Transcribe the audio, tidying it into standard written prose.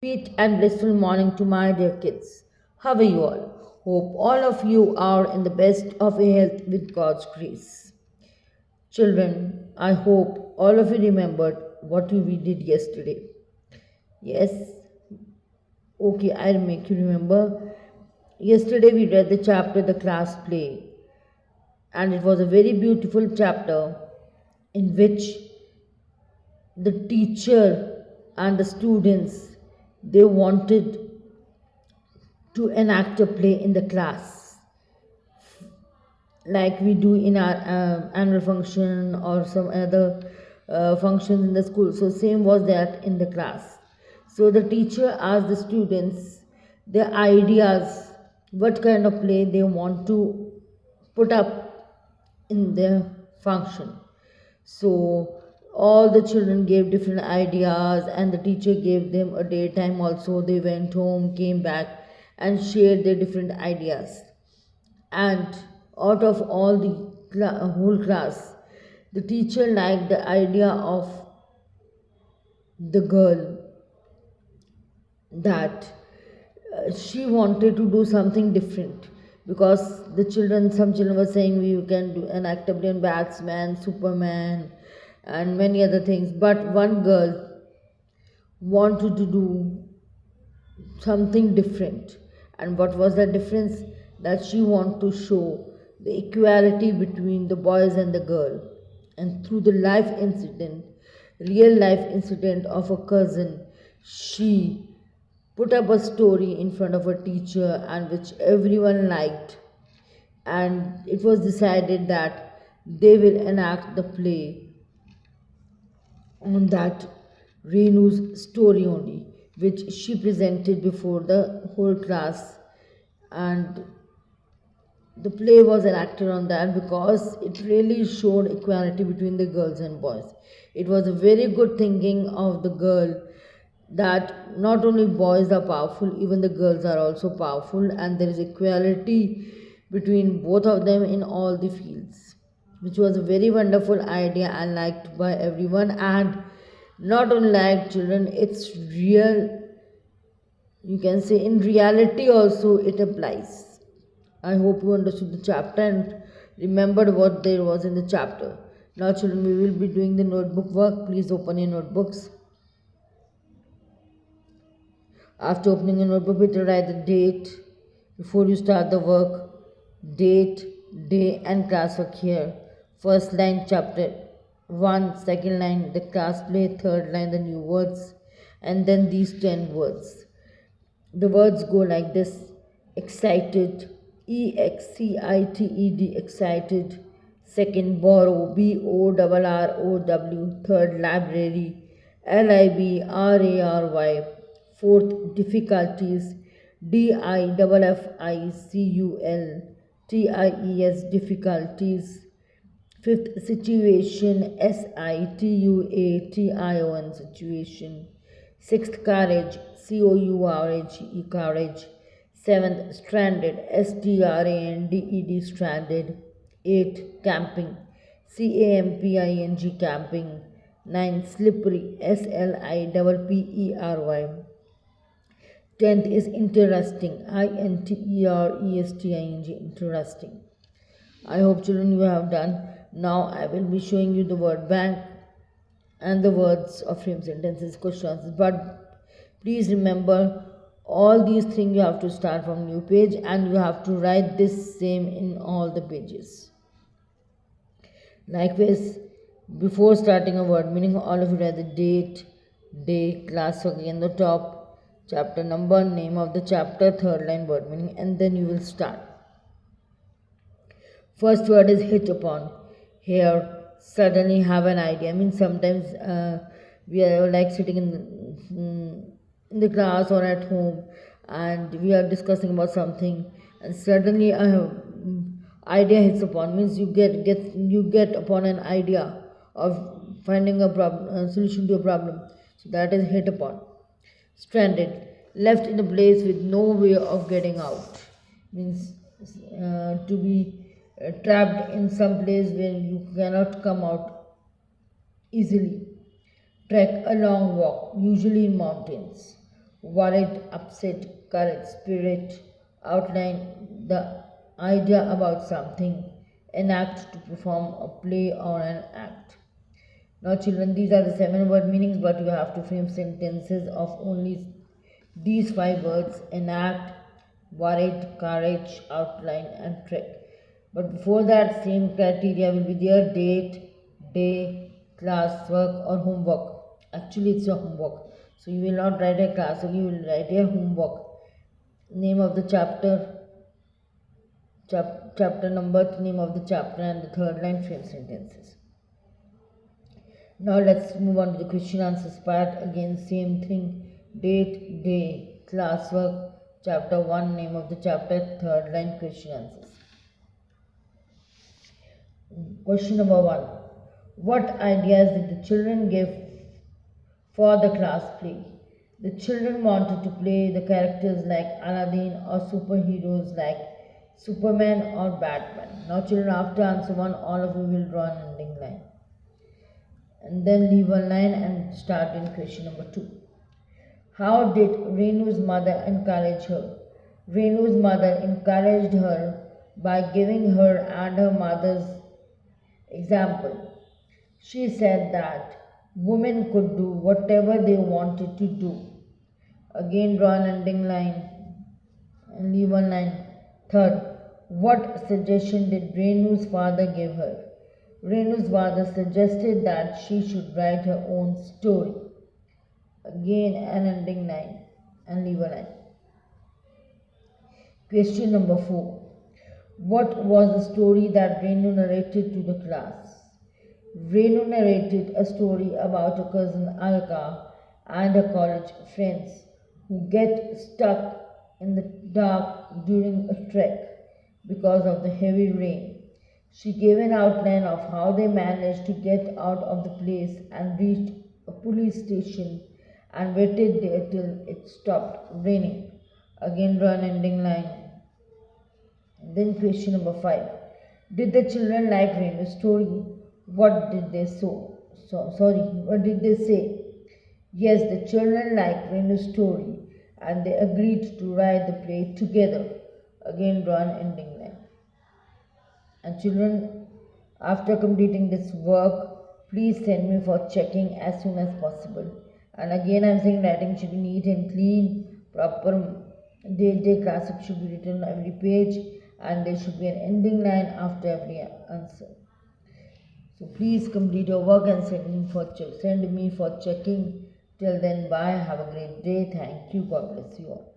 Sweet and blissful morning to my dear kids. How are you all? Hope all of you are in the best of health with God's grace. Children, I hope all of you remembered what we did yesterday. Yes, okay, I'll make you remember. Yesterday we read the chapter The Class Play, and it was a very beautiful chapter in which the teacher and the students they wanted to enact a play in the class like we do in our annual function or some other functions in the school. So same was that in the class. So the teacher asked the students their ideas, what kind of play they want to put up in their function. So all the children gave different ideas, and the teacher gave them a daytime also. They went home, came back, and shared their different ideas. And out of all the whole class, the teacher liked the idea of the girl that she wanted to do something different because some children were saying we can do an active batsman, superman, and many other things, but one girl wanted to do something different. And what was the difference? That she wanted to show the equality between the boys and the girl. And through the real life incident of a cousin, she put up a story in front of a teacher and which everyone liked. And it was decided that they will enact the play on that Renu's story only, which she presented before the whole class. And the play was enacted on that because it really showed equality between the girls and boys. It was a very good thinking of the girl that not only boys are powerful, even the girls are also powerful, and there is equality between both of them in all the fields, which was a very wonderful idea and liked by everyone. And not only liked children, it's real, you can say in reality also it applies. I hope you understood the chapter and remembered what there was in the chapter. Now, children, we will be doing the notebook work. Please open your notebooks. After opening your notebook, we will write the date before you start the work. Date, day, and class work here. First line, chapter 1, second line, the class play, third line, the new words, and then these 10 words. The words go like this: excited, excited, excited. Second, borrow, borrow. Third, library, library. Fourth, difficulties, difficulties, difficulties. Fifth, situation, situation, situation. Sixth, courage, courage, courage. Seventh, stranded, stranded, stranded. Eighth, camping, camping, camping. Ninth, slippery, slippery. Tenth is interesting, interesting, interesting. I hope children you have done. Now I will be showing you the word bank and the words of frame sentences, questions. But please remember all these things you have to start from new page and you have to write this same in all the pages. Likewise, before starting a word meaning, all of you write the date, day, class work in the top, chapter number, name of the chapter, third line word meaning, and then you will start. First word is hit upon. Here, suddenly have an idea. I mean, sometimes we are like sitting in the class or at home, and we are discussing about something, and suddenly a idea hits upon. Means you get upon an idea of finding a solution to a problem. So that is hit upon. Stranded, left in a place with no way of getting out, means to be trapped in some place where you cannot come out easily. Trek, a long walk, usually in mountains. worried, upset, courage, spirit, outline the idea about something, enact to perform a play or an act. Now, children, these are the 7 word meanings, but you have to frame sentences of only these 5 words: enact, worried, courage, outline, and trick. But before that, same criteria will be there: date, day, class work, or homework. Actually, it's your homework. So, you will not write a class work, you will write your homework. Name of the chapter number, name of the chapter, and the third line frame sentences. Now let's move on to the question answers part. Again, same thing: date, day, classwork, chapter 1, name of the chapter, third line question answers. Question number 1: what ideas did the children give for the class play? The children wanted to play the characters like Aladdin or superheroes like Superman or Batman. Now, children, after answer 1, all of you will draw an ending line and then leave one line and start in question number 2. How did Renu's mother encourage her? Renu's mother encouraged her by giving her and her mother's example. She said that women could do whatever they wanted to do. Again, draw an ending line and leave one line. Third, what suggestion did Renu's father give her? Renu's father suggested that she should write her own story. Again, an ending line and leave a line. Question number 4. What was the story that Renu narrated to the class? Renu narrated a story about her cousin Alka and her college friends who get stuck in the dark during a trek because of the heavy rain. She gave an outline of how they managed to get out of the place and reached a police station and waited there till it stopped raining. Again, draw an ending line. Then question number 5. Did the children like Renu's story? What did they what did they say? Yes, the children liked Renu's story and they agreed to write the play together. Again, draw an ending line. And children, after completing this work, please send me for checking as soon as possible. And again, I'm saying writing should be neat and clean, proper day classic should be written on every page, and there should be an ending line after every answer. So please complete your work and send me for checking. Till then, bye. Have a great day. Thank you. God bless you all.